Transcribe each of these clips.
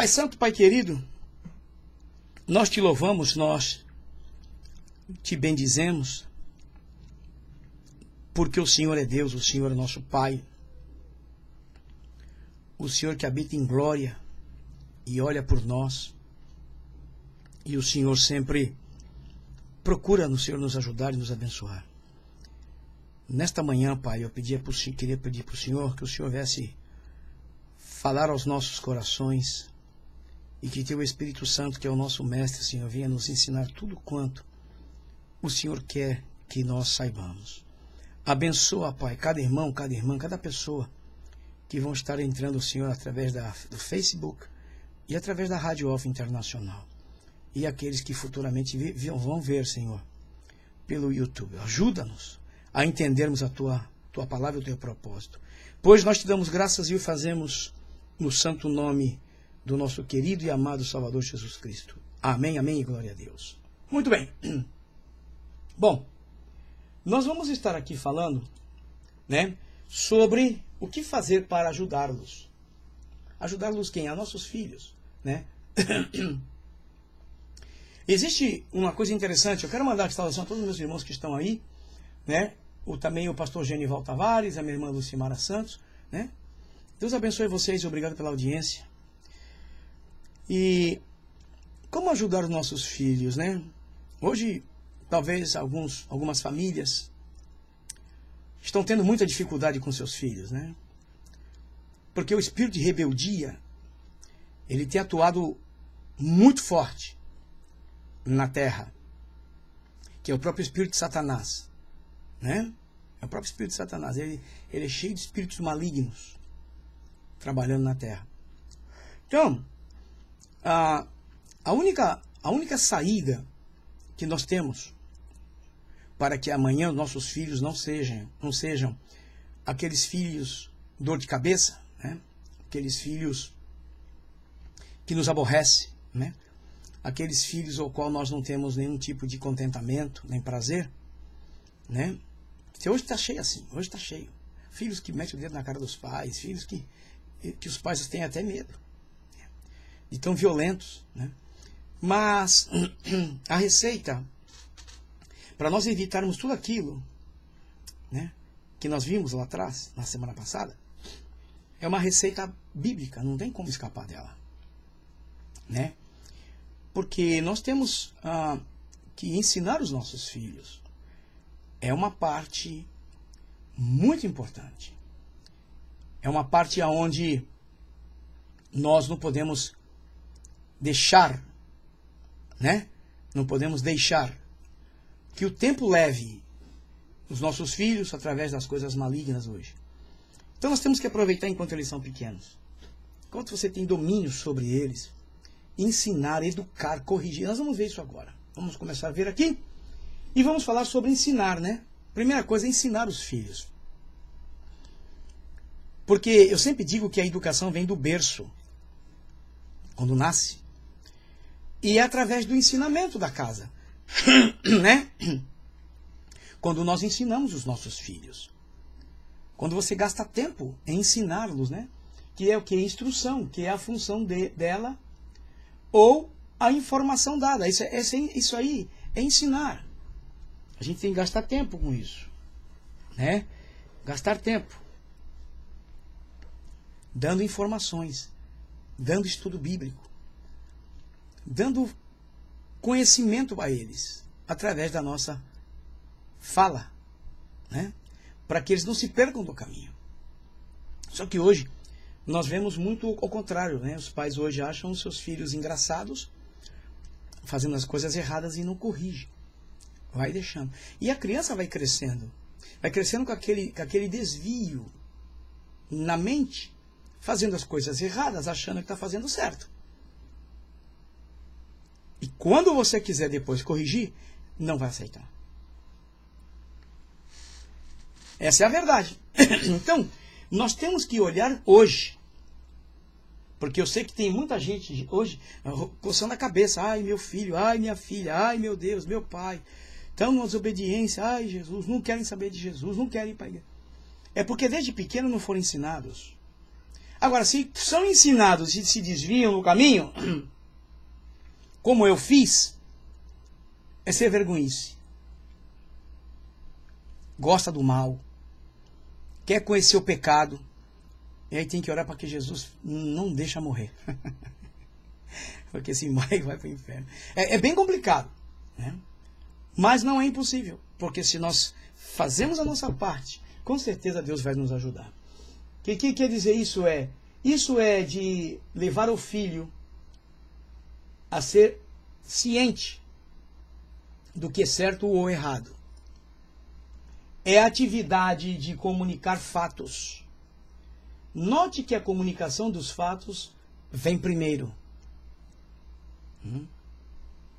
Pai Santo, Pai querido, nós te louvamos, nós te bendizemos, porque o Senhor é Deus, o Senhor é nosso Pai, o Senhor que habita em glória e olha por nós, e o Senhor sempre procura no Senhor nos ajudar e nos abençoar. Nesta manhã, Pai, eu queria pedir para o Senhor que o Senhor viesse falar aos nossos corações e que teu Espírito Santo, que é o nosso mestre, Senhor, venha nos ensinar tudo quanto o Senhor quer que nós saibamos. Abençoa, Pai, cada irmão, cada irmã, cada pessoa que vão estar entrando, Senhor, através do Facebook e através da Rádio Off Internacional. E aqueles que futuramente vão ver, Senhor, pelo YouTube. Ajuda-nos a entendermos a tua palavra e o teu propósito. Pois nós te damos graças e o fazemos no santo nome do nosso querido e amado Salvador Jesus Cristo. Amém, amém e glória a Deus. Muito bem. Bom, nós vamos estar aqui falando, né, sobre o que fazer para ajudá-los. Ajudá-los quem? A nossos filhos, né? Existe uma coisa interessante, eu quero mandar a saudação a todos os meus irmãos que estão aí, né? Também o pastor Genival Tavares, a minha irmã Lucimara Santos, né? Deus abençoe vocês e obrigado pela audiência. E como ajudar os nossos filhos, né? Hoje, talvez algumas famílias estão tendo muita dificuldade com seus filhos, né? Porque o espírito de rebeldia, ele tem atuado muito forte na terra, que é o próprio espírito de Satanás, né? É o próprio espírito de Satanás. Ele é cheio de espíritos malignos trabalhando na terra. Então, a única saída que nós temos para que amanhã os nossos filhos não sejam aqueles filhos dor de cabeça, né? Aqueles filhos que nos aborrecem, né? Aqueles filhos ao qual nós não temos nenhum tipo de contentamento, nem prazer, né? Hoje está cheio assim, hoje está cheio. Filhos que metem o dedo na cara dos pais, filhos que os pais têm até medo, e tão violentos, né? Mas a receita para nós evitarmos tudo aquilo, né, que nós vimos lá atrás, na semana passada, é uma receita bíblica, não tem como escapar dela, né? Porque nós temos que ensinar os nossos filhos. É uma parte muito importante. É uma parte onde nós não podemos deixar, né? Não podemos deixar que o tempo leve os nossos filhos através das coisas malignas hoje. Então nós temos que aproveitar enquanto eles são pequenos. Enquanto você tem domínio sobre eles, ensinar, educar, corrigir. Nós vamos ver isso agora. Vamos começar a ver aqui e vamos falar sobre ensinar, né? Primeira coisa é ensinar os filhos. Porque eu sempre digo que a educação vem do berço, quando nasce. E é através do ensinamento da casa, né? Quando nós ensinamos os nossos filhos. Quando você gasta tempo em ensiná-los, né? Que é o que? Instrução, que é a função dela, ou a informação dada. Isso aí é ensinar. A gente tem que gastar tempo com isso, né? Gastar tempo. Dando informações, dando estudo bíblico, dando conhecimento a eles, através da nossa fala, né? Para que eles não se percam do caminho. Só que hoje, nós vemos muito ao contrário, né? Os pais hoje acham os seus filhos engraçados, fazendo as coisas erradas e não corrigem. Vai deixando. E a criança vai crescendo com aquele desvio na mente, fazendo as coisas erradas, achando que está fazendo certo. E quando você quiser depois corrigir, não vai aceitar. Essa é a verdade. Então, nós temos que olhar hoje. Porque eu sei que tem muita gente hoje coçando a cabeça. Ai, meu filho, ai, minha filha, ai, meu Deus, meu pai. Estão na desobediência, ai, Jesus, não querem saber de Jesus, não querem ir para a igreja. É porque desde pequeno não foram ensinados Agora, se são ensinados e se desviam no caminho, como eu fiz, é ser vergonhice. Gosta do mal, quer conhecer o pecado, e aí tem que orar para que Jesus não deixe morrer. Porque se vai para o inferno. É bem complicado, né? Mas não é impossível, porque se nós fazemos a nossa parte, com certeza Deus vai nos ajudar. O que quer dizer isso? Isso é de levar o filho a ser ciente do que é certo ou errado. É a atividade de comunicar fatos. Note que a comunicação dos fatos vem primeiro.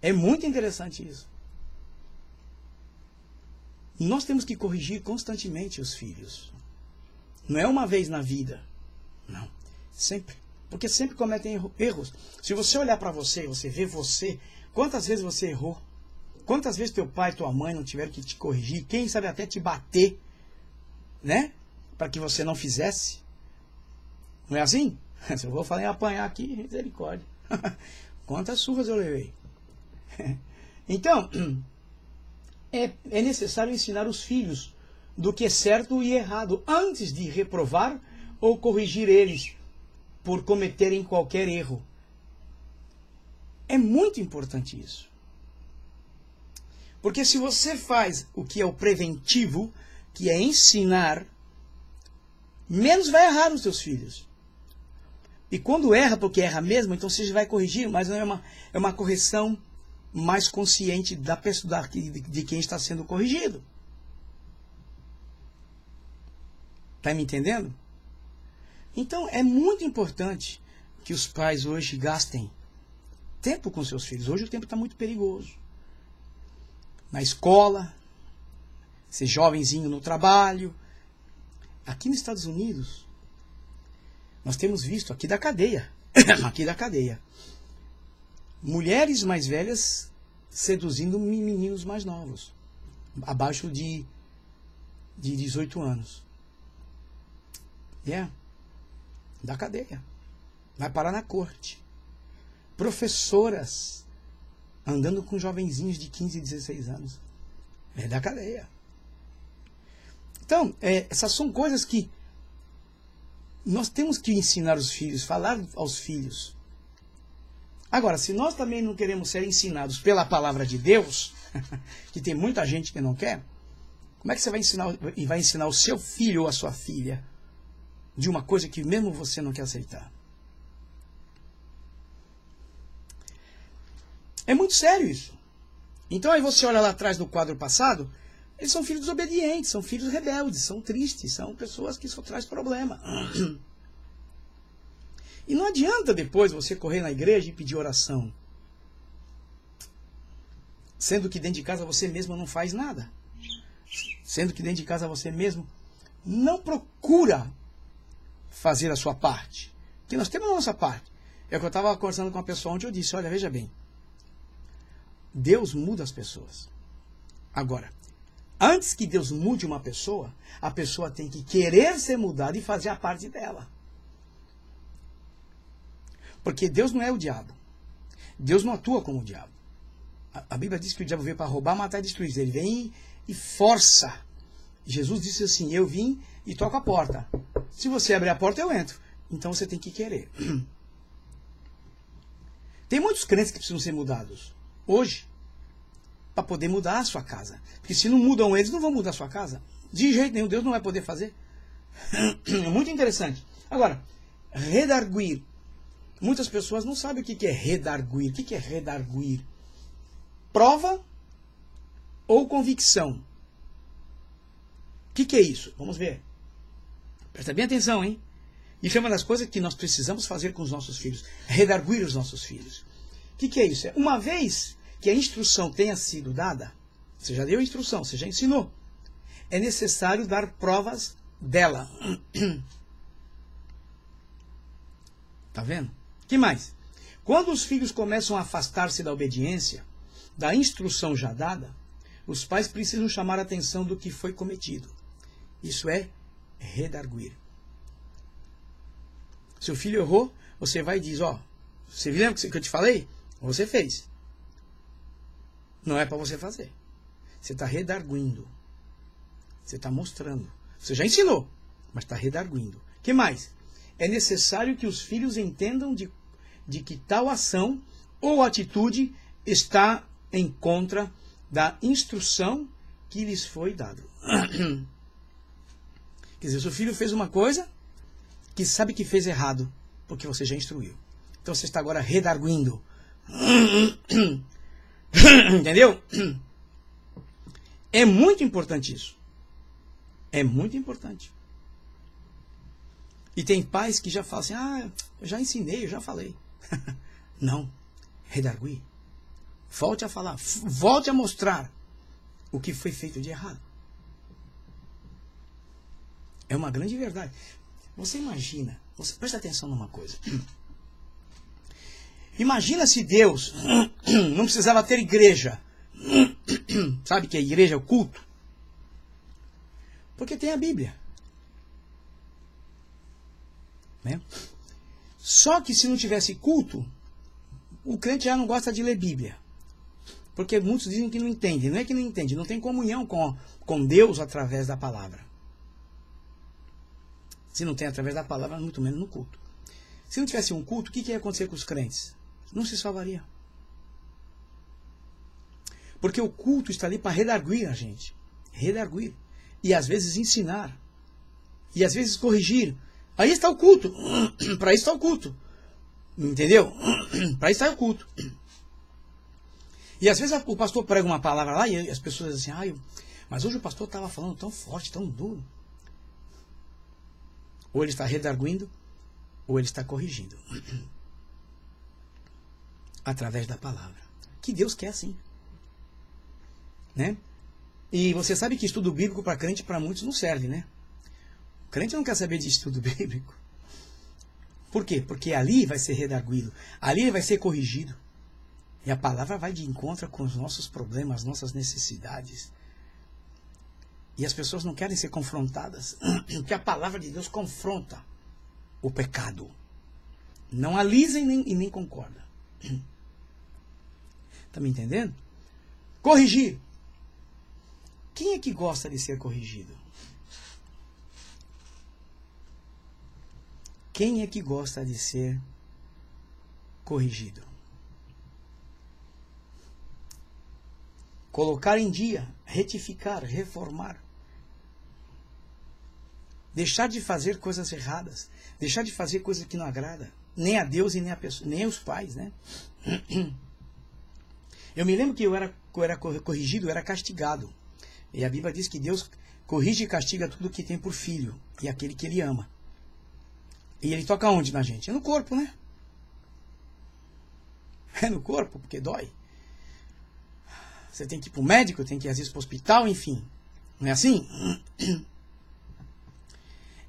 É muito interessante isso. Nós temos que corrigir constantemente os filhos. Não é uma vez na vida. Não. Sempre. Porque sempre cometem erros. Se você olhar para você, você vê você, quantas vezes você errou? Quantas vezes teu pai e tua mãe não tiveram que te corrigir? Quem sabe até te bater, né? Para que você não fizesse. Não é assim? Se eu vou falar em apanhar aqui, misericórdia. Quantas surras eu levei. Então, é necessário ensinar os filhos do que é certo e errado, antes de reprovar ou corrigir eles por cometerem qualquer erro. É muito importante isso. Porque se você faz o que é o preventivo, que é ensinar, menos vai errar nos seus filhos. E quando erra, porque erra mesmo, então você vai corrigir, mas não é uma correção mais consciente da pessoa, de quem está sendo corrigido. Está me entendendo? Então é muito importante que os pais hoje gastem tempo com seus filhos. Hoje o tempo está muito perigoso. Na escola, ser jovenzinho no trabalho. Aqui nos Estados Unidos, nós temos visto, aqui da cadeia, mulheres mais velhas seduzindo meninos mais novos, abaixo de 18 anos. Da cadeia. Vai parar na corte. Professoras andando com jovenzinhos de 15 e 16 anos. É da cadeia. Então, essas são coisas que nós temos que ensinar os filhos, falar aos filhos. Agora, se nós também não queremos ser ensinados pela palavra de Deus, que tem muita gente que não quer, como é que você vai ensinar o seu filho ou a sua filha de uma coisa que mesmo você não quer aceitar? É muito sério isso. Então aí você olha lá atrás do quadro passado, eles são filhos desobedientes, são filhos rebeldes, são tristes, são pessoas que só trazem problema. E não adianta depois você correr na igreja e pedir oração, sendo que dentro de casa você mesmo não faz nada. Sendo que dentro de casa você mesmo não procura fazer a sua parte. Porque nós temos a nossa parte. É o que eu estava conversando com uma pessoa onde eu disse, olha, veja bem, Deus muda as pessoas. Agora, antes que Deus mude uma pessoa, a pessoa tem que querer ser mudada e fazer a parte dela. Porque Deus não é o diabo. Deus não atua como o diabo. A Bíblia diz que o diabo veio para roubar, matar e destruir. Ele vem e força. Jesus disse assim, eu vim e toco a porta. Se você abrir a porta, eu entro. Então você tem que querer. Tem muitos crentes que precisam ser mudados hoje, para poder mudar a sua casa. Porque se não mudam eles, não vão mudar a sua casa. De jeito nenhum, Deus não vai poder fazer. É muito interessante. Agora, redarguir. Muitas pessoas não sabem o que é redarguir. O que é redarguir? Prova ou convicção? O que é isso? Vamos ver. Presta bem atenção, hein? Isso é uma das coisas que nós precisamos fazer com os nossos filhos. Redarguir os nossos filhos. O que é isso? Uma vez que a instrução tenha sido dada, você já deu a instrução, você já ensinou, é necessário dar provas dela. Tá vendo? O que mais? Quando os filhos começam a afastar-se da obediência, da instrução já dada, os pais precisam chamar a atenção do que foi cometido. Isso é redarguir. Seu filho errou, você vai e diz, ó, você lembra que eu te falei? Você fez. Não é para você fazer. Você está redarguindo. Você está mostrando. Você já ensinou, mas está redarguindo. O que mais? É necessário que os filhos entendam de que tal ação ou atitude está em contra da instrução que lhes foi dado. Quer dizer, seu filho fez uma coisa que sabe que fez errado, porque você já instruiu. Então você está agora redarguindo. Entendeu? É muito importante isso. É muito importante. E tem pais que já falam assim, eu já ensinei, eu já falei. Não. Redarguir. Volte a falar. Volte a mostrar o que foi feito de errado. É uma grande verdade. Você imagina, você presta atenção numa coisa. Imagina se Deus não precisava ter igreja. Sabe que a igreja é o culto? Porque tem a Bíblia. Né? Só que se não tivesse culto, o crente já não gosta de ler Bíblia. Porque muitos dizem que não entendem. Não é que não entende, não tem comunhão com Deus através da palavra. Se não tem através da palavra, muito menos no culto. Se não tivesse um culto, o que ia acontecer com os crentes? Não se salvaria. Porque o culto está ali para redarguir a gente. Redarguir. E às vezes ensinar. E às vezes corrigir. Aí está o culto. Para isso está o culto. Entendeu? Para isso está o culto. E às vezes o pastor prega uma palavra lá e as pessoas dizem assim, mas hoje o pastor estava falando tão forte, tão duro. Ou ele está redarguindo, ou ele está corrigindo. Através da palavra. Que Deus quer assim. Né? E você sabe que estudo bíblico para crente, para muitos, não serve, né? O crente não quer saber de estudo bíblico. Por quê? Porque ali vai ser redarguido. Ali vai ser corrigido. E a palavra vai de encontro com os nossos problemas, nossas necessidades. E as pessoas não querem ser confrontadas. Porque a palavra de Deus confronta o pecado. Não alisa e nem concorda. Está me entendendo? Corrigir. Quem é que gosta de ser corrigido? Quem é que gosta de ser corrigido? Colocar em dia, retificar, reformar. Deixar de fazer coisas erradas. Deixar de fazer coisas que não agrada. Nem a Deus e nem a pessoa, nem os pais, né? Eu me lembro que eu era corrigido, eu era castigado. E a Bíblia diz que Deus corrige e castiga tudo que tem por filho. E aquele que ele ama. E ele toca onde na gente? É no corpo, né? É no corpo, porque dói. Você tem que ir para o médico, tem que ir às vezes para o hospital, enfim. Não é assim?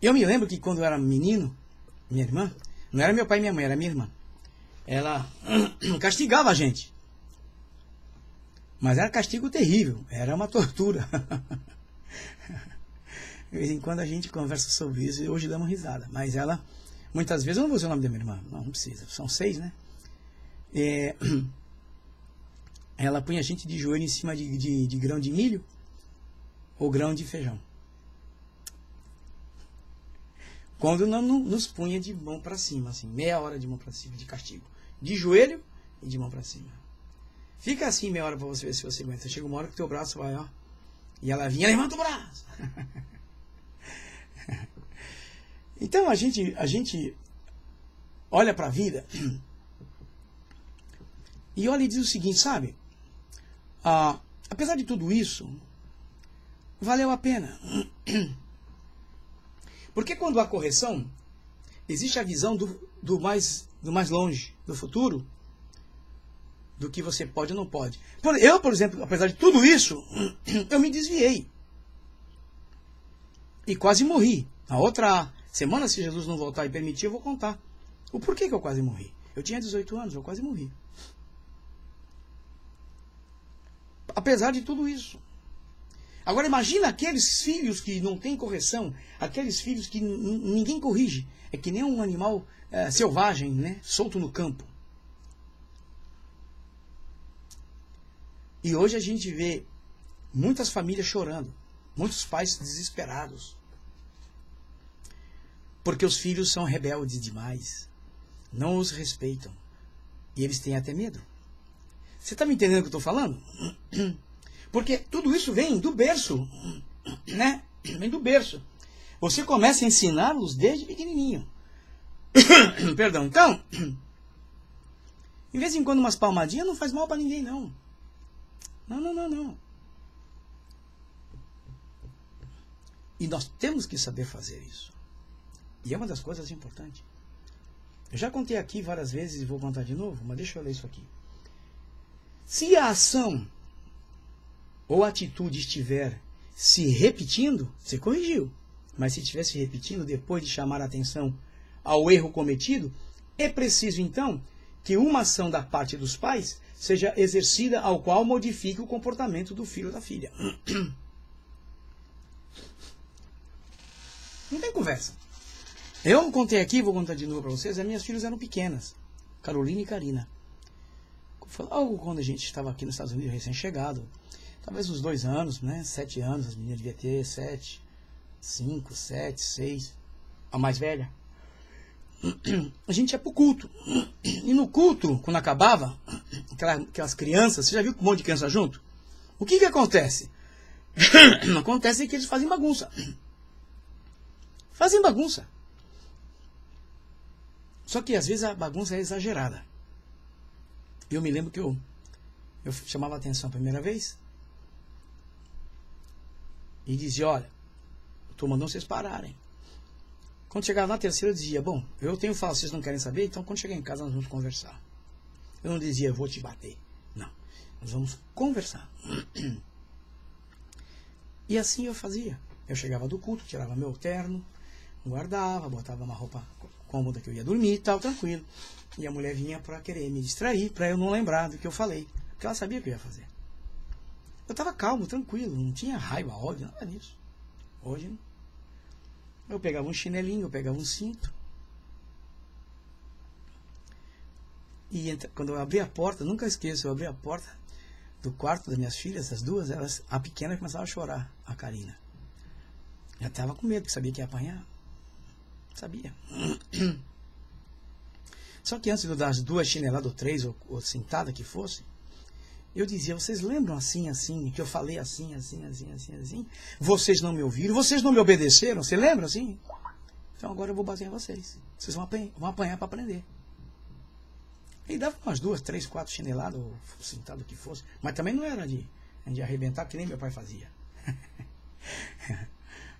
Eu me lembro que quando eu era menino, minha irmã, não era meu pai e minha mãe, era minha irmã. Ela castigava a gente. Mas era castigo terrível, era uma tortura. De vez em quando a gente conversa sobre isso e hoje damos risada. Mas ela, muitas vezes, eu não vou dizer o nome da minha irmã, não precisa, são 6, né? Ela punha a gente de joelho em cima de grão de milho ou grão de feijão. Quando não nos punha de mão para cima, assim, meia hora de mão para cima, de castigo. De joelho e de mão para cima. Fica assim meia hora para você ver se você aguenta. Chega uma hora que o teu braço vai, ó. E ela vinha, levanta o braço. Então a gente olha para a vida e olha e diz o seguinte, sabe? Apesar de tudo isso, valeu a pena. Porque quando há correção, existe a visão do mais longe, do futuro, do que você pode ou não pode. Eu, por exemplo, apesar de tudo isso, eu me desviei. E quase morri. Na outra semana, se Jesus não voltar e permitir, eu vou contar o porquê que eu quase morri. Eu tinha 18 anos, eu quase morri. Apesar de tudo isso. Agora imagina aqueles filhos que não têm correção, aqueles filhos que ninguém corrige. É que nem um animal selvagem, né? Solto no campo. E hoje a gente vê muitas famílias chorando, muitos pais desesperados, porque os filhos são rebeldes demais, não os respeitam, e eles têm até medo. Você está me entendendo o que eu estou falando? Porque tudo isso vem do berço, né? Vem do berço. Você começa a ensiná-los desde pequenininho. Perdão. Então, em vez em quando umas palmadinhas não faz mal para ninguém, não. Não. E nós temos que saber fazer isso. E é uma das coisas importantes. Eu já contei aqui várias vezes e vou contar de novo, mas deixa eu ler isso aqui. Se a ação ou a atitude estiver se repetindo, você corrigiu. Mas se estiver se repetindo depois de chamar a atenção ao erro cometido, é preciso então que uma ação da parte dos pais seja exercida ao qual modifique o comportamento do filho ou da filha. Não tem conversa. Eu contei aqui, vou contar de novo para vocês, as minhas filhas eram pequenas, Carolina e Karina. Logo quando a gente estava aqui nos Estados Unidos, recém-chegado, talvez uns 2 anos, né? 7 anos, as meninas deviam ter 7, 5, 7, 6, a mais velha. A gente ia pro culto. E no culto, quando acabava, aquelas crianças, você já viu um monte de criança junto? O que acontece? Acontece que eles fazem bagunça. Fazem bagunça. Só que às vezes a bagunça é exagerada. Eu me lembro que eu chamava a atenção a primeira vez e dizia, olha, eu estou mandando vocês pararem. Quando chegava na terceira eu dizia, bom, eu tenho falado, vocês não querem saber, então quando chegar em casa nós vamos conversar. Eu não dizia, eu vou te bater. Não, nós vamos conversar. E assim eu fazia. Eu chegava do culto, tirava meu terno, guardava, botava uma roupa cômoda que eu ia dormir e tal, tranquilo. E a mulher vinha para querer me distrair, para eu não lembrar do que eu falei. Porque ela sabia o que eu ia fazer. Eu estava calmo, tranquilo, não tinha raiva, ódio, nada disso. Hoje, eu pegava um chinelinho, eu pegava um cinto. E quando eu abri a porta, nunca esqueço, eu abri a porta do quarto das minhas filhas, as duas, a pequena começava a chorar, a Karina. Já estava com medo, porque sabia que ia apanhar. Sabia. Só que antes de eu dar as 2 chineladas, ou 3, ou sentada que fosse, eu dizia, vocês lembram assim, que eu falei assim? Vocês não me ouviram, vocês não me obedeceram, você lembra assim? Então agora eu vou bater em vocês. Vocês vão apanhar para aprender. E dava umas 2, 3, 4 chineladas, ou sentado que fosse. Mas também não era de arrebentar, que nem meu pai fazia.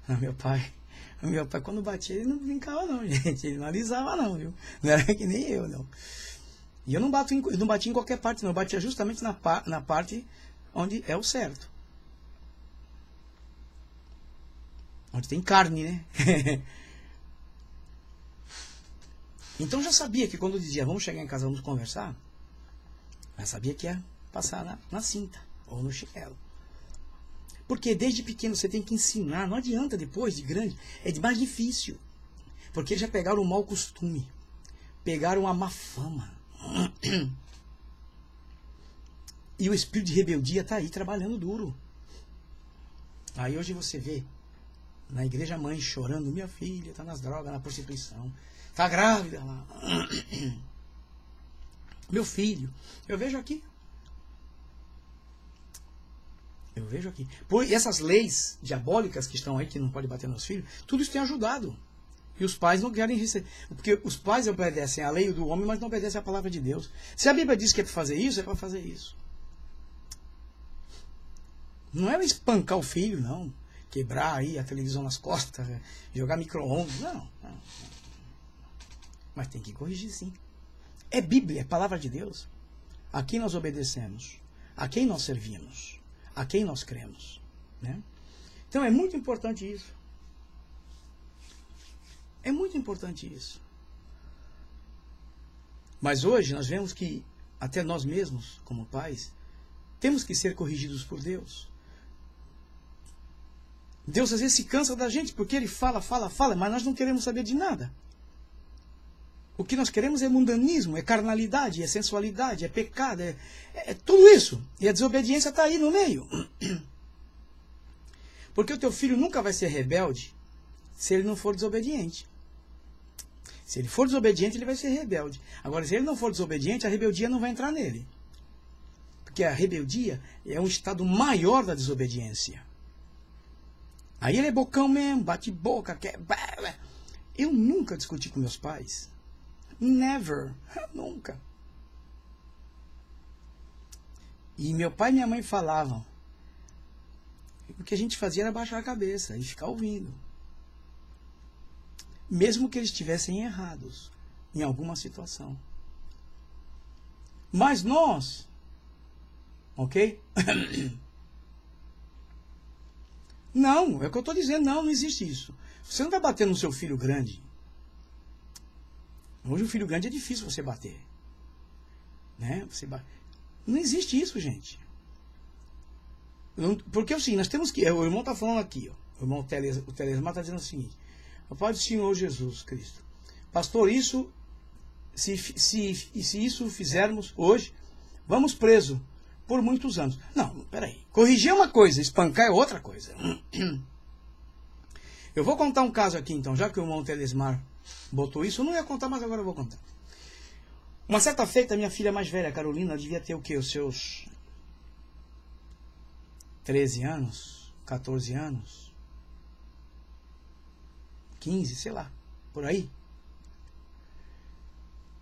Não, meu pai, quando batia, ele não brincava não, gente. Ele não alisava não, viu? Não era que nem eu, não. E eu não bati em qualquer parte, não. Eu batia justamente na parte onde é o certo. Onde tem carne, né? Então já sabia que quando eu dizia, vamos chegar em casa, vamos conversar, já sabia que ia passar na cinta ou no chinelo. Porque desde pequeno você tem que ensinar, não adianta depois de grande, é mais difícil. Porque eles já pegaram o mau costume, pegaram a má fama. E o espírito de rebeldia está aí trabalhando duro. Aí hoje você vê na igreja mãe chorando, minha filha está nas drogas, na prostituição, está grávida lá. Meu filho, eu vejo aqui. E essas leis diabólicas que estão aí, que não pode bater nos filhos, tudo isso tem ajudado. E os pais não querem receber. Porque os pais obedecem à lei do homem, mas não obedecem à palavra de Deus. Se a Bíblia diz que é para fazer isso, é para fazer isso. Não é espancar o filho, não. Quebrar aí a televisão nas costas, jogar micro-ondas. Não. Mas tem que corrigir sim. É Bíblia, é palavra de Deus. A quem nós obedecemos? A quem nós servimos? A quem nós cremos? Né? Então é muito importante isso. É muito importante isso. Mas hoje nós vemos que até nós mesmos, como pais, temos que ser corrigidos por Deus. Deus às vezes se cansa da gente porque Ele fala, mas nós não queremos saber de nada. O que nós queremos é mundanismo, é carnalidade, é sensualidade, é pecado, é tudo isso. E a desobediência está aí no meio. Porque o teu filho nunca vai ser rebelde se ele não for desobediente. Se ele for desobediente, ele vai ser rebelde. Agora, se ele não for desobediente, a rebeldia não vai entrar nele. Porque a rebeldia é um estado maior da desobediência. Aí ele é bocão mesmo, bate boca, quer... Eu nunca discuti com meus pais. Never. Nunca. E meu pai e minha mãe falavam. O que a gente fazia era baixar a cabeça e ficar ouvindo. Mesmo que eles estivessem errados em alguma situação. Mas nós, ok? Não, é o que eu estou dizendo, não existe isso. Você não vai bater no seu filho grande. Hoje o filho grande é difícil você bater. Né? Não existe isso, gente. Porque assim, nós temos que... O irmão está falando aqui, ó, o irmão Telesmar está dizendo o seguinte: a paz do Senhor Jesus Cristo. Pastor, isso, se isso fizermos hoje, vamos preso por muitos anos. Não, peraí. Corrigir é uma coisa, espancar é outra coisa. Eu vou contar um caso aqui, então, já que o irmão Telesmar botou isso, eu não ia contar, mas agora eu vou contar. Uma certa feita, minha filha mais velha, Carolina, devia ter o quê? Os seus 13 anos, 14 anos, 15, sei lá, por aí.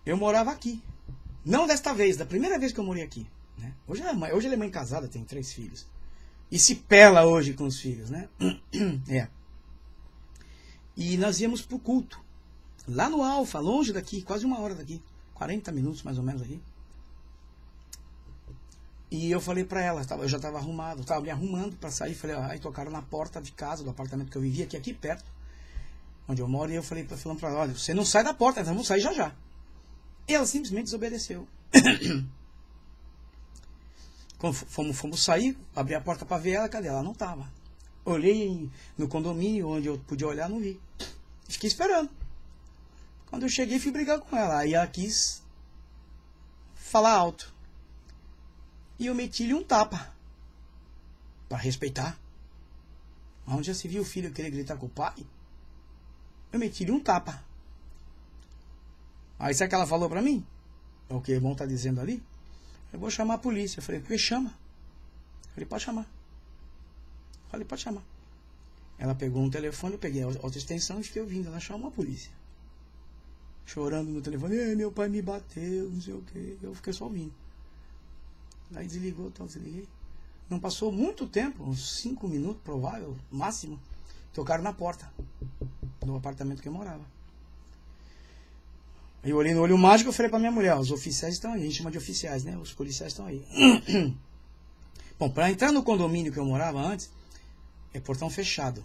Eu morava aqui. Não desta vez, da primeira vez que eu morei aqui. Né? Hoje ela é mãe casada, tem 3 filhos. E se pela hoje com os filhos, né? É. E nós íamos pro culto. Lá no Alfa, longe daqui, quase 1 hora daqui. 40 minutos mais ou menos aqui. E eu falei pra ela, eu já estava arrumado, estava me arrumando para sair. Falei, aí tocaram na porta de casa, do apartamento que eu vivia, aqui perto, onde eu moro. E eu falei pra ela, olha, você não sai da porta, então vamos sair já já. E ela simplesmente desobedeceu. Quando fomos sair, abri a porta para ver ela, cadê? Ela não estava. Olhei no condomínio, onde eu podia olhar, não vi. Fiquei esperando. Quando eu cheguei, fui brigar com ela. Aí ela quis falar alto. E eu meti-lhe um tapa. Para respeitar. Onde já se viu o filho querer gritar com o pai? Eu meti-lhe um tapa. Aí sabe o que ela falou para mim? É o que o irmão está dizendo ali? Eu vou chamar a polícia. Eu falei, por que chama? Eu falei, pode chamar. Eu falei, pode chamar. Ela pegou um telefone, eu peguei a outra extensão e fiquei ouvindo. Ela chamou a polícia. Chorando no telefone, meu pai me bateu, não sei o que. Eu fiquei só ouvindo. Aí desligou, desliguei. Não passou muito tempo, uns 5 minutos, provável, máximo. Tocaram na porta do apartamento que eu morava. Aí eu olhei no olho mágico e falei pra minha mulher, os oficiais estão aí, a gente chama de oficiais, né? Os policiais estão aí. Bom, para entrar no condomínio que eu morava antes, é portão fechado.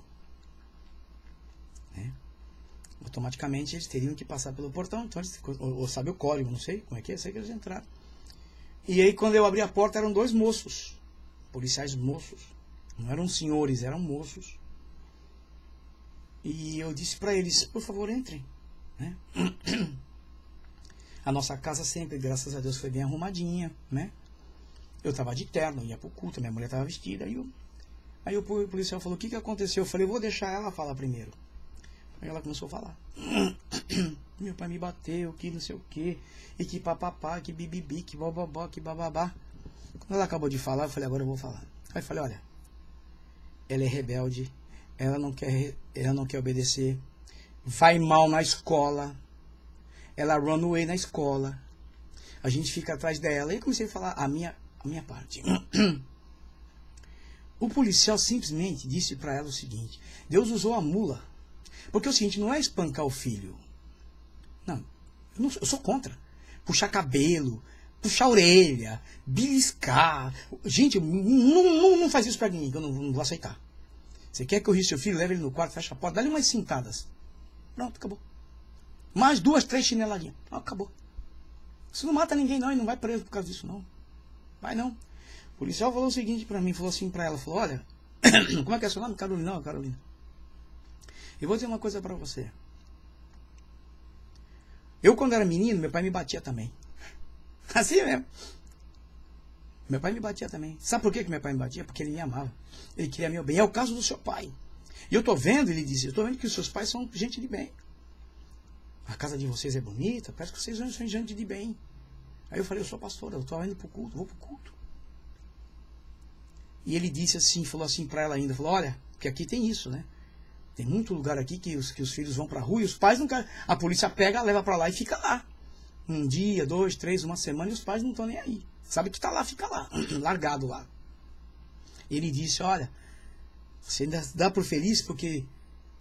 Né? Automaticamente eles teriam que passar pelo portão, então eles, ou sabe o código, não sei como é que é, sei que eles entraram. E aí quando eu abri a porta eram 2 moços, policiais moços, não eram senhores, eram moços. E eu disse pra eles, por favor, entrem. Né? A nossa casa sempre, graças a Deus, foi bem arrumadinha, né? Eu tava de terno, ia pro culto, minha mulher tava vestida. Aí o policial falou, o que aconteceu? Eu falei, eu vou deixar ela falar primeiro. Aí ela começou a falar. Meu pai me bateu, que não sei o que, e que papapá, que bibibi, que bababá, que bababá. Quando ela acabou de falar, eu falei, agora eu vou falar. Aí eu falei, olha, ela é rebelde, ela não quer obedecer, vai mal na escola, ela run away na escola, a gente fica atrás dela. E eu comecei a falar a minha parte. O policial simplesmente disse para ela o seguinte, Deus usou a mula. Porque é o seguinte, não é espancar o filho. Não, eu sou contra. Puxar cabelo, puxar a orelha, beliscar. Gente, não faz isso pra ninguém, que eu não vou aceitar. Você quer que eu rie seu filho, leve ele no quarto, fecha a porta, dá-lhe umas cintadas. Pronto, acabou. Mais 2, 3 chineladinhas. Acabou. Isso não mata ninguém não, e não vai preso por causa disso não. Vai não. O policial falou o seguinte pra mim, falou assim pra ela, falou, olha, como é que é seu nome? Carolina. Não, Carolina. Eu vou dizer uma coisa pra você. Eu, quando era menino, meu pai me batia também. Assim mesmo. Meu pai me batia também. Sabe por que meu pai me batia? Porque ele me amava. Ele queria meu bem. É o caso do seu pai. E eu tô vendo, ele disse, eu tô vendo que os seus pais são gente de bem. A casa de vocês é bonita, parece que vocês são gente de bem. Aí eu falei, eu sou pastor, eu tô indo pro culto, vou pro culto. E ele disse assim, falou assim pra ela ainda, falou, olha, porque aqui tem isso, né? Tem muito lugar aqui que os filhos vão pra rua e os pais não querem. A polícia pega, leva pra lá e fica lá. Um dia, 2, 3, uma semana e os pais não estão nem aí. Sabe que tá lá, fica lá, largado lá. Ele disse, olha, você ainda dá por feliz porque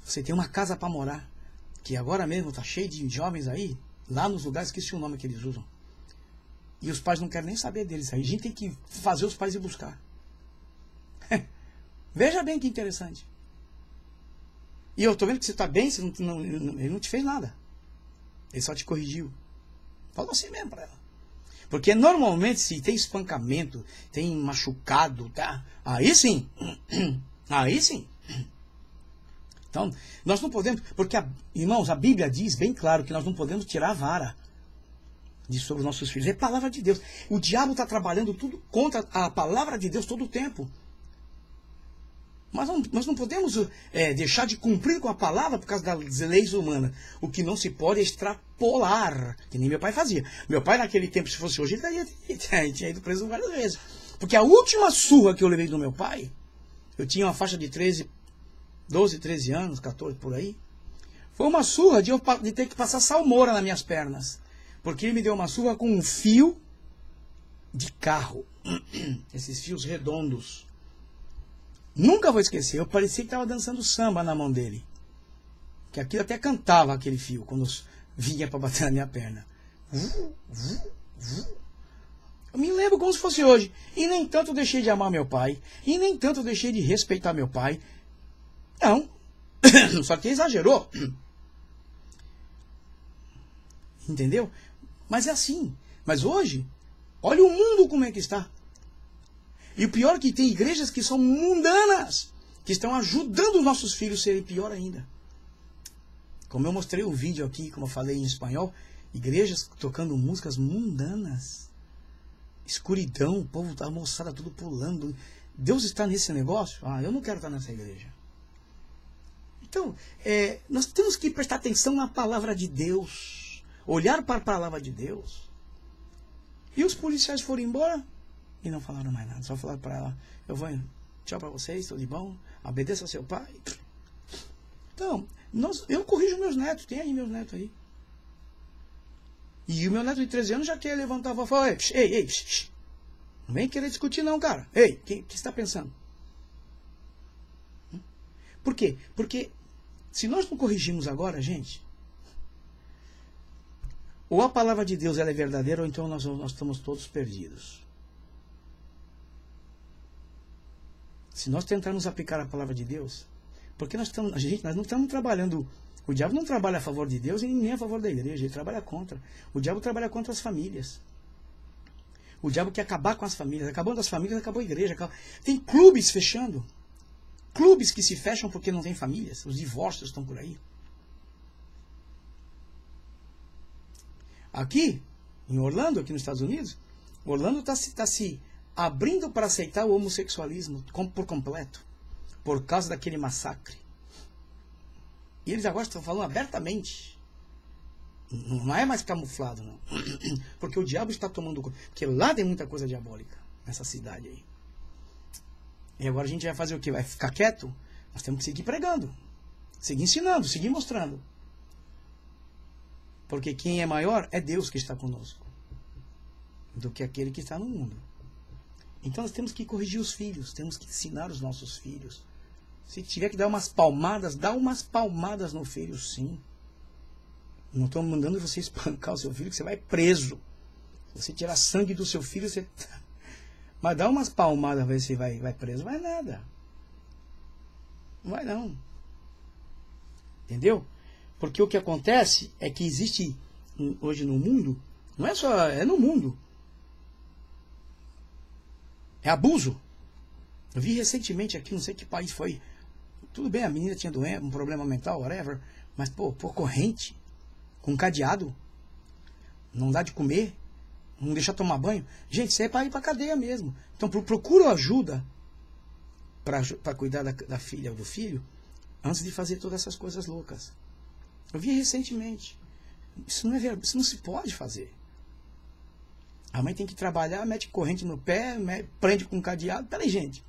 você tem uma casa para morar, que agora mesmo tá cheio de jovens aí, lá nos lugares, esqueci o nome que eles usam. E os pais não querem nem saber deles aí. A gente tem que fazer os pais ir buscar. Veja bem que interessante. E eu tô vendo que você tá bem, ele não te fez nada. Ele só te corrigiu. Falou assim mesmo para ela. Porque normalmente se tem espancamento, tem machucado, tá? Aí sim. Aí sim. Então, nós não podemos, porque, irmãos, a Bíblia diz bem claro que nós não podemos tirar a vara de sobre os nossos filhos. É a palavra de Deus. O diabo está trabalhando tudo contra a palavra de Deus todo o tempo. Mas nós não podemos deixar de cumprir com a palavra por causa das leis humanas. O que não se pode é extrapolar, que nem meu pai fazia. Meu pai naquele tempo, se fosse hoje, ele tinha ido preso várias vezes. Porque a última surra que eu levei do meu pai, eu tinha uma faixa de 12, 13 anos, 14 por aí, foi uma surra de ter que passar salmoura nas minhas pernas. Porque ele me deu uma surra com um fio de carro. Esses fios redondos. Nunca vou esquecer, eu parecia que estava dançando samba na mão dele. Que aquilo até cantava aquele fio, quando vinha para bater na minha perna. Eu me lembro como se fosse hoje. E nem tanto eu deixei de amar meu pai, e nem tanto eu deixei de respeitar meu pai. Não. Só que exagerou. Entendeu? Mas é assim. Mas hoje, olha o mundo como é que está. E o pior é que tem igrejas que são mundanas, que estão ajudando os nossos filhos a serem pior ainda. Como eu mostrei um vídeo aqui, como eu falei em espanhol, igrejas tocando músicas mundanas. Escuridão, o povo, a moçada tudo pulando. Deus está nesse negócio? Ah, eu não quero estar nessa igreja. Então, nós temos que prestar atenção na palavra de Deus. Olhar para a palavra de Deus. E os policiais foram embora e não falaram mais nada. Só falaram para ela, eu vou, tchau para vocês, tudo de bom, obedeça ao seu pai. Então, eu corrijo meus netos, tem aí meus netos aí. E o meu neto de 13 anos já quer levantar a voz e falar, ei, não vem querer discutir não, cara. Ei, o que você está pensando? Por quê? Porque se nós não corrigimos agora, gente, ou a palavra de Deus ela é verdadeira, ou então nós estamos todos perdidos. Se nós tentarmos aplicar a palavra de Deus, porque nós não estamos trabalhando, o diabo não trabalha a favor de Deus e nem a favor da igreja, ele trabalha contra. O diabo trabalha contra as famílias. O diabo quer acabar com as famílias. Acabando as famílias, acabou a igreja. Tem clubes fechando. Clubes que se fecham porque não tem famílias. Os divórcios estão por aí. Aqui, em Orlando, aqui nos Estados Unidos, Orlando está se abrindo para aceitar o homossexualismo por completo, por causa daquele massacre. E eles agora estão falando abertamente. Não é mais camuflado, não. Porque o diabo está tomando conta. Porque lá tem muita coisa diabólica, nessa cidade aí. E agora a gente vai fazer o quê? Vai ficar quieto? Nós temos que seguir pregando, seguir ensinando, seguir mostrando. Porque quem é maior é Deus que está conosco, do que aquele que está no mundo. Então nós temos que corrigir os filhos, temos que ensinar os nossos filhos. Se tiver que dar umas palmadas, dá umas palmadas no filho, sim. Não estou mandando você espancar o seu filho, que você vai preso. Se você tirar sangue do seu filho, você... Mas dá umas palmadas, ver se vai preso. Não vai nada. Não vai não. Entendeu? Porque o que acontece é que existe hoje no mundo, não é só, é no mundo. É abuso. Eu vi recentemente aqui, não sei que país foi. Tudo bem, a menina tinha um problema mental, whatever. Mas, por corrente, com cadeado. não dá de comer, não deixar tomar banho. Gente, isso é para ir para cadeia mesmo. Então procura ajuda para cuidar da filha ou do filho antes de fazer todas essas coisas loucas. Eu vi recentemente. Isso não é verdade, isso não se pode fazer. A mãe tem que trabalhar, mete corrente no pé, prende com um cadeado. Peraí, gente.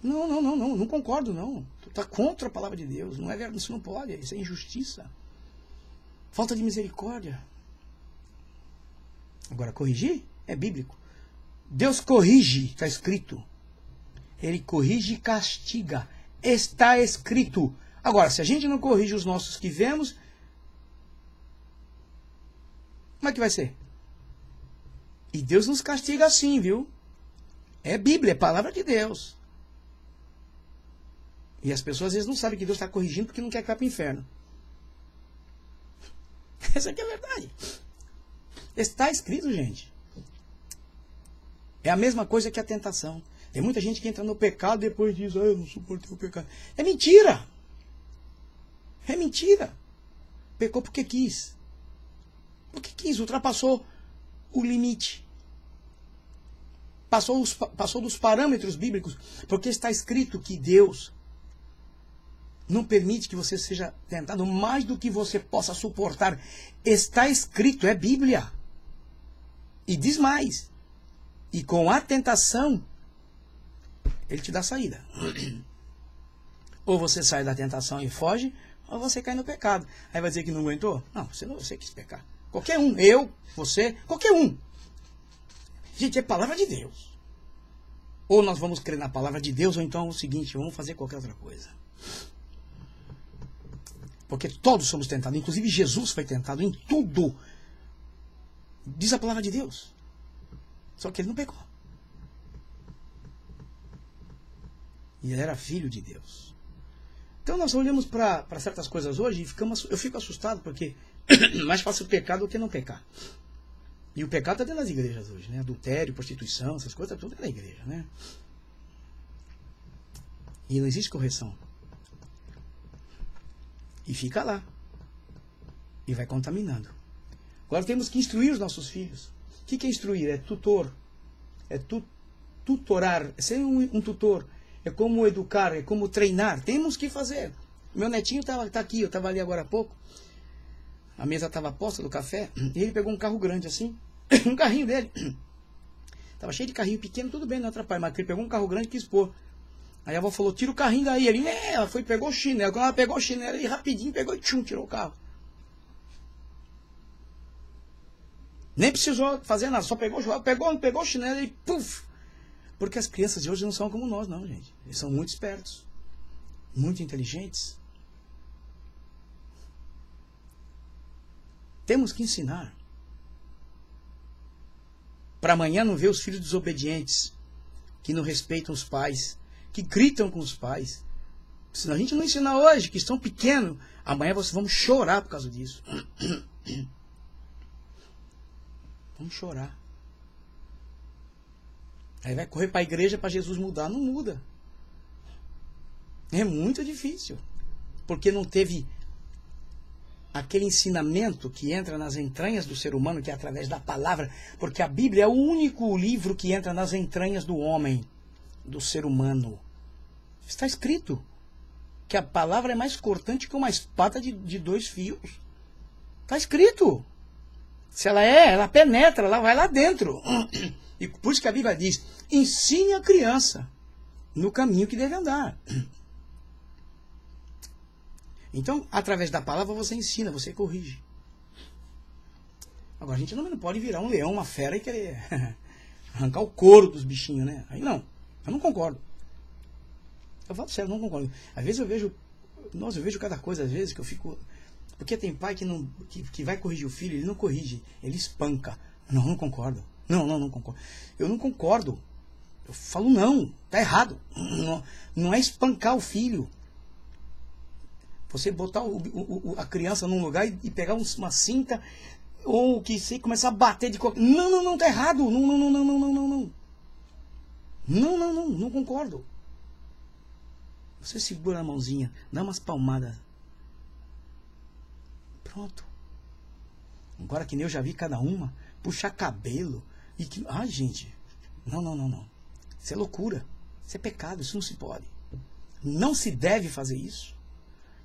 Não concordo, não. Tu tá contra a palavra de Deus. Não é verdade, isso não pode, isso é injustiça. Falta de misericórdia. Agora, corrigir é bíblico. Deus corrige, está escrito. Ele corrige e castiga. Está escrito. Agora, se a gente não corrige os nossos que vemos, como é que vai ser? E Deus nos castiga assim, viu? É Bíblia, é palavra de Deus. E as pessoas às vezes não sabem que Deus está corrigindo porque não quer que vá para o inferno. Essa aqui é a verdade. Está escrito, gente. É a mesma coisa que a tentação. Tem muita gente que entra no pecado e depois diz, eu não suportei o pecado. É mentira. É mentira. Pecou porque quis. Porque quis, ultrapassou o limite. Passou dos parâmetros bíblicos. Porque está escrito que Deus não permite que você seja tentado mais do que você possa suportar. Está escrito, é Bíblia. E diz mais. E com a tentação, ele te dá saída. Ou você sai da tentação e foge, ou você cai no pecado. Aí vai dizer que não aguentou? Não, você quis pecar. Qualquer um, eu, você, qualquer um. Gente, é palavra de Deus. Ou nós vamos crer na palavra de Deus, ou então é o seguinte, vamos fazer qualquer outra coisa. Porque todos somos tentados, inclusive Jesus foi tentado em tudo. Diz a palavra de Deus. Só que ele não pecou. E ele era filho de Deus. Então nós olhamos para certas coisas hoje e eu fico assustado porque mais fácil pecar do que não pecar. E o pecado está dentro das igrejas hoje, né? Adultério, prostituição, essas coisas, tudo é da igreja, né? E não existe correção. E fica lá. E vai contaminando. Agora temos que instruir os nossos filhos. O que é instruir? É tutor. É tutorar. É ser um tutor. É como educar, é como treinar. Temos que fazer. Meu netinho tá aqui, eu estava ali agora há pouco. A mesa estava posta do café. E ele pegou um carro grande assim. Um carrinho dele. Estava cheio de carrinho pequeno, tudo bem, não atrapalha. Mas ele pegou um carro grande e quis pôr. Aí a avó falou, tira o carrinho daí. Ele, ela foi, pegou o chinelo. Quando ela pegou o chinelo, ele rapidinho pegou e tirou o carro. Nem precisou fazer nada, só pegou o chinelo e puf! Porque as crianças de hoje não são como nós, não, gente. Eles são muito espertos, muito inteligentes. Temos que ensinar. Para amanhã não ver os filhos desobedientes, que não respeitam os pais, que gritam com os pais. Se a gente não ensinar hoje, que estão pequenos, amanhã vocês vão chorar por causa disso. Vamos chorar. Aí vai correr para a igreja para Jesus mudar. Não muda. É muito difícil. Porque não teve aquele ensinamento que entra nas entranhas do ser humano, que é através da palavra. Porque a Bíblia é o único livro que entra nas entranhas do homem, do ser humano. Está escrito que a palavra é mais cortante que uma espada de 2 fios. Está escrito. Se ela penetra, ela vai lá dentro. E por isso que a Bíblia diz, ensine a criança no caminho que deve andar. Então, através da palavra você ensina, você corrige. Agora, a gente não pode virar um leão, uma fera e querer arrancar o couro dos bichinhos, né? Aí não, eu não concordo. Eu falo sério, eu não concordo. Às vezes eu vejo cada coisa, às vezes, que eu fico... Porque tem pai que vai corrigir o filho, ele não corrige, ele espanca. Não concordo. Não concordo. Eu não concordo. Eu falo não, tá errado. Não é espancar o filho. Você botar a criança num lugar e pegar uma cinta ou que sei começar a bater de qualquer... Não, tá errado. Não concordo. Você segura a mãozinha, dá umas palmadas. Pronto. Agora que nem eu já vi cada uma, puxar cabelo. E que. Ai, gente. Não, não, não, não. Isso é loucura. Isso é pecado, isso não se pode. Não se deve fazer isso.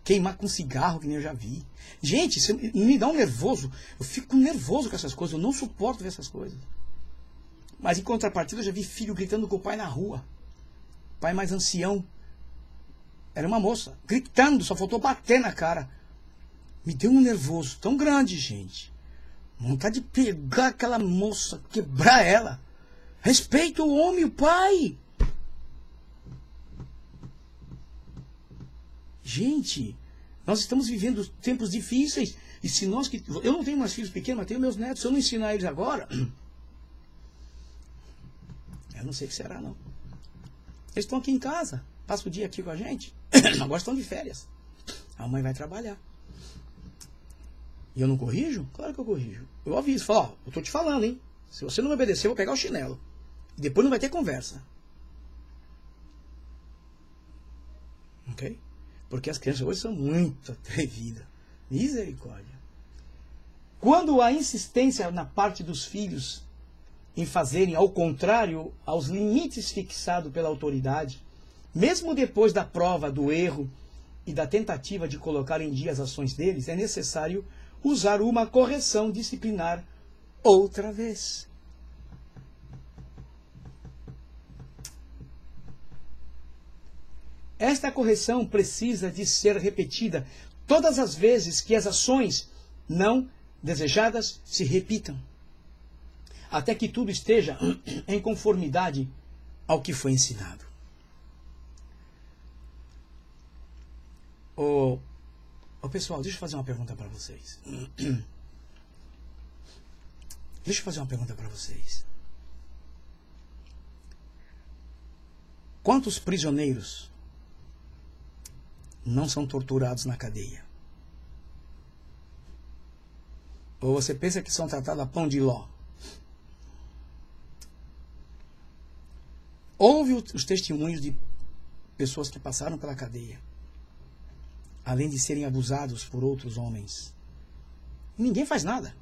Queimar com cigarro, que nem eu já vi. Gente, isso me dá um nervoso. Eu fico nervoso com essas coisas. Eu não suporto ver essas coisas. Mas em contrapartida, eu já vi filho gritando com o pai na rua. Pai mais ancião. Era uma moça. Gritando, só faltou bater na cara. Me deu um nervoso tão grande, gente. Vontade de pegar aquela moça, quebrar ela. Respeita o homem, o pai. Gente, nós estamos vivendo tempos difíceis. E se nós que. Eu não tenho mais filhos pequenos, mas tenho meus netos. Se eu não ensinar eles agora. Eu não sei o que será, não. Eles estão aqui em casa. Passam o dia aqui com a gente. Agora estão de férias. A mãe vai trabalhar. E eu não corrijo? Claro que eu corrijo. Eu aviso, falo, ó, eu tô te falando, hein? Se você não me obedecer, eu vou pegar o chinelo. E depois não vai ter conversa. Ok? Porque as crianças hoje são muito atrevidas. Misericórdia. Quando há insistência na parte dos filhos em fazerem ao contrário aos limites fixados pela autoridade, mesmo depois da prova do erro e da tentativa de colocar em dia as ações deles, é necessário usar uma correção disciplinar outra vez. Esta correção precisa de ser repetida todas as vezes que as ações não desejadas se repitam, até que tudo esteja em conformidade ao que foi ensinado. Pessoal, deixa eu fazer uma pergunta para vocês. Deixa eu fazer uma pergunta para vocês. Quantos prisioneiros não são torturados na cadeia? Ou você pensa que são tratados a pão de ló? Houve os testemunhos de pessoas que passaram pela cadeia, além de serem abusados por outros homens. Ninguém faz nada.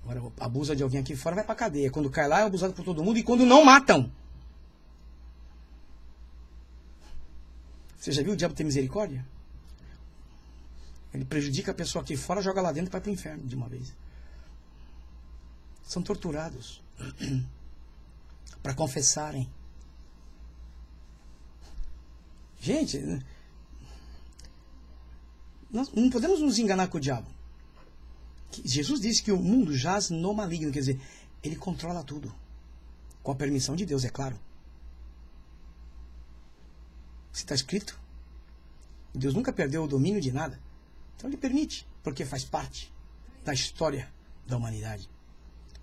Agora, abusa de alguém aqui fora, vai pra cadeia. Quando cai lá, é abusado por todo mundo. E quando não, matam. Você já viu o diabo ter misericórdia? Ele prejudica a pessoa aqui fora, joga lá dentro e vai pro inferno de uma vez. São torturados para confessarem. Gente, nós não podemos nos enganar com o diabo. Jesus disse que o mundo jaz no maligno, quer dizer, ele controla tudo. Com a permissão de Deus, é claro. Se está escrito, Deus nunca perdeu o domínio de nada. Então ele permite, porque faz parte da história da humanidade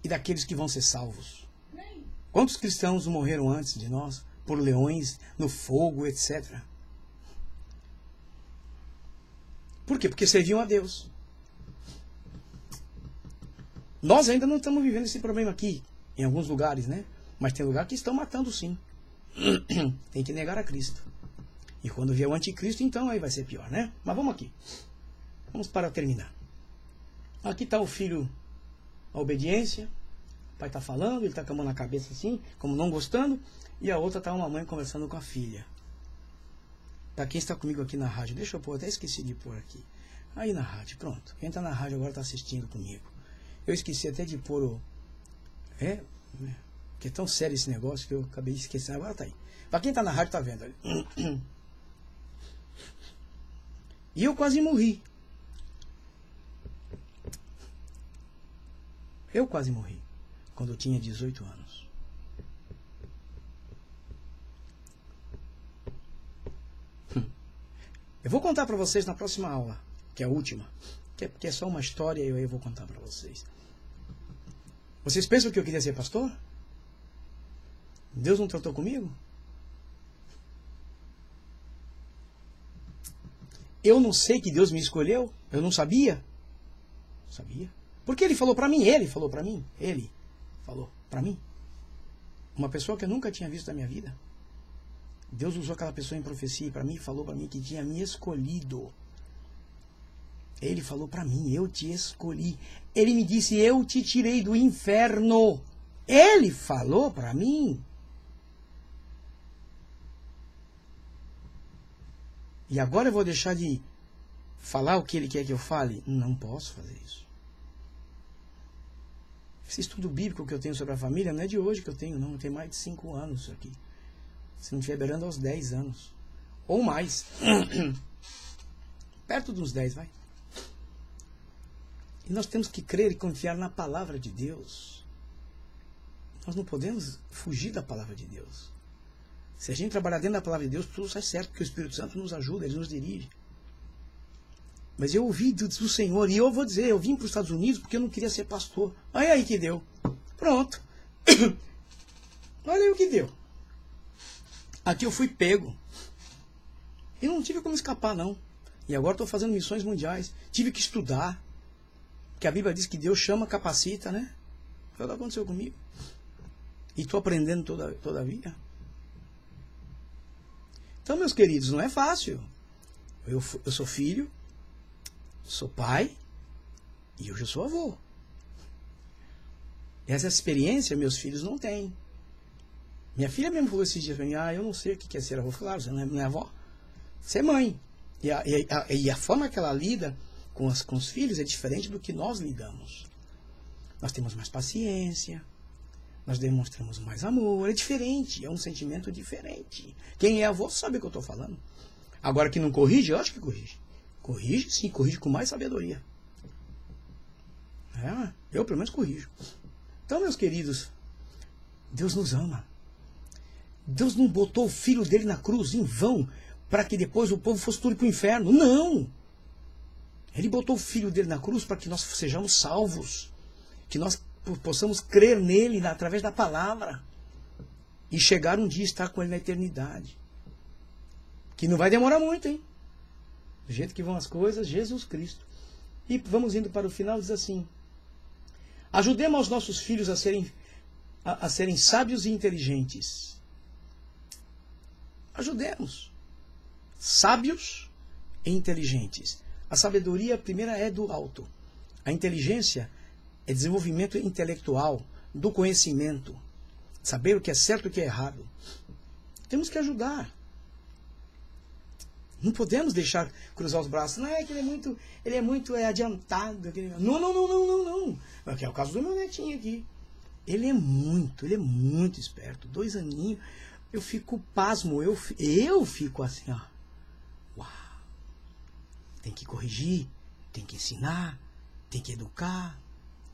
e daqueles que vão ser salvos. Quantos cristãos morreram antes de nós por leões, no fogo, etc. Por quê? Porque serviam a Deus. Nós ainda não estamos vivendo esse problema aqui, em alguns lugares, né? Mas tem lugar que estão matando sim. Tem que negar a Cristo. E quando vier o anticristo, então aí vai ser pior, né? Mas vamos aqui. Vamos para terminar. Aqui está o filho, a obediência. O pai está falando, ele está com a mão na cabeça assim, como não gostando. E a outra está uma mãe conversando com a filha. Para quem está comigo aqui na rádio, deixa eu pôr, até esqueci de pôr aqui. Aí na rádio, pronto. Quem está na rádio agora está assistindo comigo. Eu esqueci até de pôr o... que é tão sério esse negócio que eu acabei de esquecer. Agora tá aí. Para quem está na rádio está vendo. E eu quase morri. Eu quase morri. Quando eu tinha 18 anos. Eu vou contar para vocês na próxima aula, que é a última, que é só uma história e eu vou contar para vocês. Vocês pensam que eu queria ser pastor? Deus não tratou comigo? Eu não sei que Deus me escolheu? Eu não sabia? Sabia. Porque ele falou para mim, ele falou para mim, ele falou para mim. Uma pessoa que eu nunca tinha visto na minha vida. Deus usou aquela pessoa em profecia para mim e falou para mim que tinha me escolhido. Ele falou para mim, eu te escolhi. Ele me disse, eu te tirei do inferno. Ele falou para mim. E agora eu vou deixar de falar o que ele quer que eu fale? Não posso fazer isso. Esse estudo bíblico que eu tenho sobre a família não é de hoje que eu tenho, não. Eu tenho mais de 5 anos isso aqui. Se não estiver beirando aos 10 anos. Ou mais. Perto dos 10, vai. E nós temos que crer e confiar na palavra de Deus. Nós não podemos fugir da palavra de Deus. Se a gente trabalhar dentro da palavra de Deus, tudo sai certo, porque o Espírito Santo nos ajuda, ele nos dirige. Mas eu ouvi do Senhor, e eu vou dizer, eu vim para os Estados Unidos porque eu não queria ser pastor. Olha aí que deu. Pronto. Olha aí o que deu. Aqui eu fui pego. E não tive como escapar, não. E agora estou fazendo missões mundiais. Tive que estudar. Porque a Bíblia diz que Deus chama, capacita, né? Foi o que aconteceu comigo. E estou aprendendo todavia. Então, meus queridos, não é fácil. Eu sou filho, sou pai e hoje eu sou avô. Essa experiência meus filhos não têm. Minha filha mesmo falou esses dias para mim, eu não sei o que é ser avô. Claro, você não é avó. Você é mãe. E a forma que ela lida com os filhos é diferente do que nós lidamos. Nós temos mais paciência, nós demonstramos mais amor, é diferente, é um sentimento diferente. Quem é avô sabe o que eu estou falando. Agora que não corrige, eu acho que corrige. Corrige sim, corrige com mais sabedoria. Eu pelo menos corrijo. Então, meus queridos, Deus nos ama. Deus não botou o filho dele na cruz em vão para que depois o povo fosse tudo para o inferno. Não! Ele botou o filho dele na cruz para que nós sejamos salvos. Que nós possamos crer nele através da palavra. E chegar um dia a estar com ele na eternidade. Que não vai demorar muito, hein? Do jeito que vão as coisas, Jesus Cristo. E vamos indo para o final, diz assim. Ajudemos os nossos filhos a serem sábios e inteligentes. Ajudemos. Sábios e inteligentes. A sabedoria primeira é do alto. A inteligência é desenvolvimento intelectual, do conhecimento. Saber o que é certo e o que é errado. Temos que ajudar. Não podemos deixar cruzar os braços. Não, é que ele é muito adiantado. Não. Aqui é o caso do meu netinho aqui. Ele é muito esperto. 2 aninhos. Eu fico pasmo. Eu fico assim, ó. Uau. Tem que corrigir, tem que ensinar, tem que educar.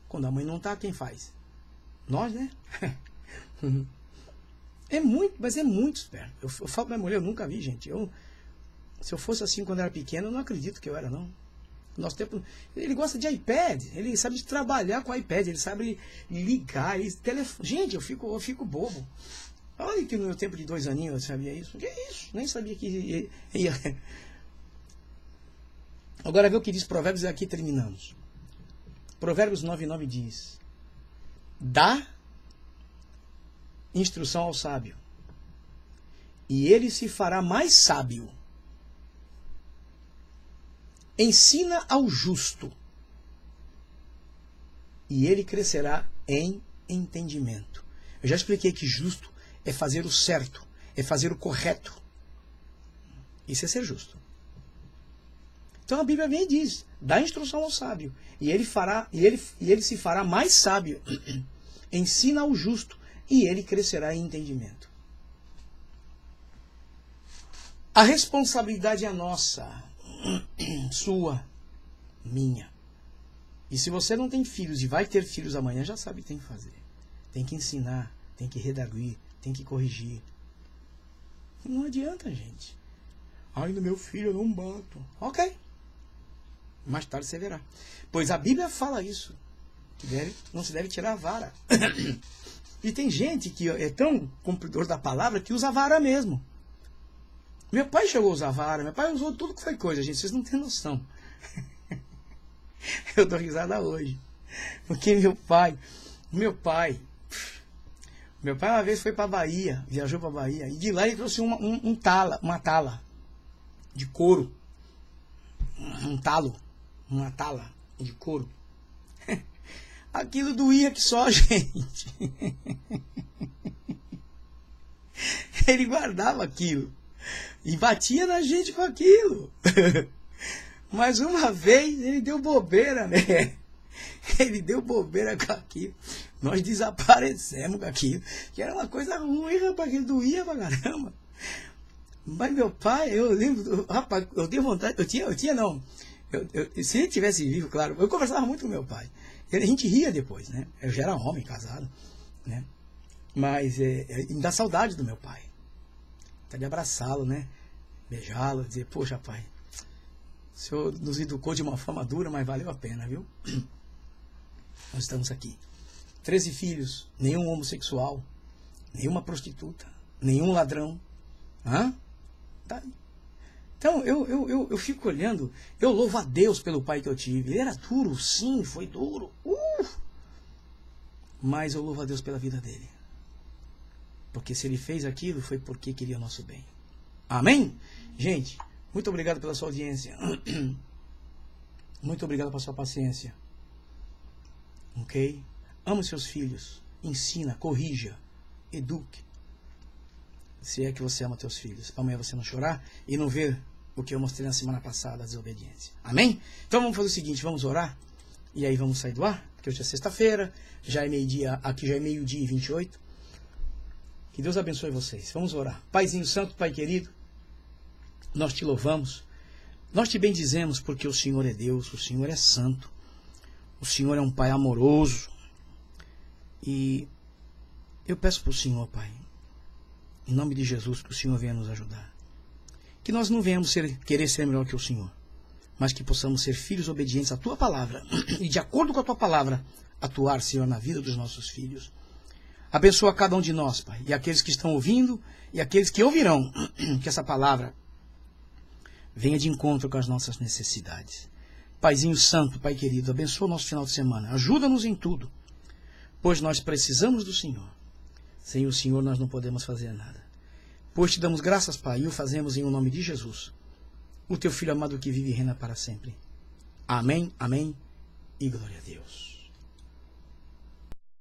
Quando a mãe não está, quem faz? Nós, né? Mas é muito esperto. Eu falo pra minha mulher, eu nunca vi, gente. Se eu fosse assim quando eu era pequeno, eu não acredito que eu era, não. Nosso tempo, ele gosta de iPad, ele sabe trabalhar com iPad, ele sabe ligar, telefone. Gente, eu fico bobo. Olha que no meu tempo de 2 aninhos eu sabia isso. Que é isso? Nem sabia que ia. Agora vê o que diz Provérbios e aqui terminamos. Provérbios 9:9 diz: dá instrução ao sábio, e ele se fará mais sábio. Ensina ao justo, e ele crescerá em entendimento. Eu já expliquei que justo é fazer o certo, é fazer o correto. Isso é ser justo. Então a Bíblia vem e diz: dá instrução ao sábio, e ele se fará mais sábio. Ensina ao justo, e ele crescerá em entendimento. A responsabilidade é nossa, sua, minha. E se você não tem filhos e vai ter filhos amanhã, já sabe o que tem que fazer. Tem que ensinar, tem que redarguir, tem que corrigir. Não adianta, gente. Ai, no meu filho eu não bato. Ok. Mais tarde você verá. Pois a Bíblia fala isso. Que não se deve tirar a vara. E tem gente que é tão cumpridor da palavra que usa a vara mesmo. Meu pai chegou a usar vara. Meu pai usou tudo que foi coisa, gente. Vocês não têm noção. Eu dou risada hoje. Porque meu pai uma vez foi para Bahia, viajou para Bahia, e de lá ele trouxe uma tala de couro, um talo, uma tala de couro. Aquilo doía que só, gente. Ele guardava aquilo e batia na gente com aquilo. Mas uma vez ele deu bobeira, né? Ele deu bobeira com aquilo. Nós desaparecemos com aquilo. Que era uma coisa ruim, rapaz, que doía pra caramba. Mas meu pai, eu lembro, rapaz, eu tinha vontade, eu tinha não. Se ele tivesse vivo, claro, eu conversava muito com meu pai. A gente ria depois, né? Eu já era homem, casado, né? Mas me dá saudade do meu pai. Tá de abraçá-lo, né? Beijá-lo, dizer, poxa, pai, o senhor nos educou de uma forma dura, mas valeu a pena, viu? Nós estamos aqui. 13 filhos, nenhum homossexual, nenhuma prostituta, nenhum ladrão. Hã? Tá. Então, eu fico olhando, eu louvo a Deus pelo pai que eu tive. Ele era duro, sim, foi duro. Mas eu louvo a Deus pela vida dele. Porque se ele fez aquilo, foi porque queria o nosso bem. Amém? Gente, muito obrigado pela sua audiência. Muito obrigado pela sua paciência. Ok? Ame seus filhos. Ensina, corrija, eduque. Se é que você ama teus filhos. Para amanhã você não chorar e não ver o que eu mostrei na semana passada, a desobediência. Amém? Então vamos fazer o seguinte, vamos orar. E aí vamos sair do ar, porque hoje é sexta-feira, já é meio-dia, aqui já é meio-dia e 28. Que Deus abençoe vocês. Vamos orar. Paizinho Santo, Pai querido, nós te louvamos, nós te bendizemos porque o Senhor é Deus, o Senhor é santo, o Senhor é um Pai amoroso. E eu peço para o Senhor, Pai, em nome de Jesus, que o Senhor venha nos ajudar. Que nós não venhamos querer ser melhor que o Senhor, mas que possamos ser filhos obedientes à Tua palavra e, de acordo com a Tua palavra, atuar, Senhor, na vida dos nossos filhos. Abençoa cada um de nós, Pai, e aqueles que estão ouvindo e aqueles que ouvirão, que essa palavra venha de encontro com as nossas necessidades. Paizinho Santo, Pai querido, abençoa o nosso final de semana. Ajuda-nos em tudo, pois nós precisamos do Senhor. Sem o Senhor nós não podemos fazer nada. Pois te damos graças, Pai, e o fazemos em nome de Jesus, o Teu Filho amado que vive e reina para sempre. Amém, amém e glória a Deus.